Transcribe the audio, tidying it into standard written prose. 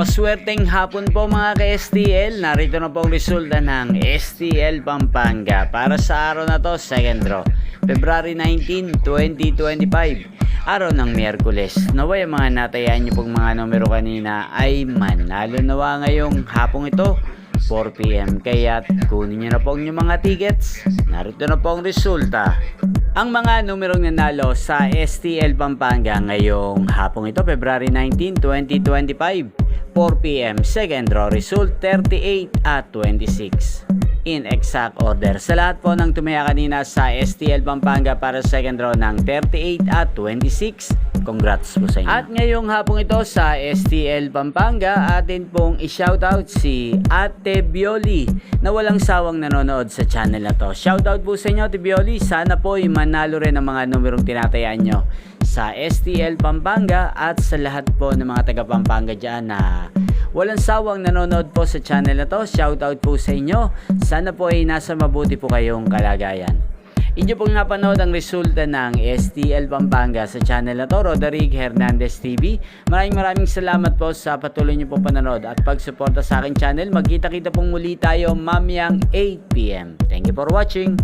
Maswerteng hapon po mga ka-STL. Narito na po ang resulta ng STL Pampanga para sa araw na to, second draw, February 19, 2025, araw ng Miyerkules. Naway ang mga natayaan nyo pong mga numero kanina ay manalo nawa ngayong hapong ito, 4 PM. Kaya kunin nyo na po ang inyong mga tickets. Narito na po ang resulta. Ang mga numerong nanalo sa STL Pampanga ngayong hapong ito, February 19, 2025, 4 PM, second draw result 38 at 26. In exact order. Sa lahat po ng tumaya kanina sa STL Pampanga para second draw ng 38 at 26, congrats po sa inyo. At ngayong hapong ito sa STL Pampanga, atin pong i-shoutout si Ate Bioli na walang sawang nanonood sa channel na to. Shoutout po sa inyo, Ate Bioli. Sana po manalo rin ang mga numerong tinatayaan nyo sa STL Pampanga at sa lahat po ng mga taga Pampanga dyan na walang sawang nanonood po sa channel na to. Shoutout po sa inyo. Sana po ay nasa mabuti po kayong kalagayan. Inyo pong napanood ang resulta ng STL Pampanga sa channel na to, Roderick Hernandez TV. Maraming salamat po sa patuloy nyo pong panonood at pagsuporta sa aking channel. Magkita-kita pong muli tayo mamayang 8 PM. Thank you for watching.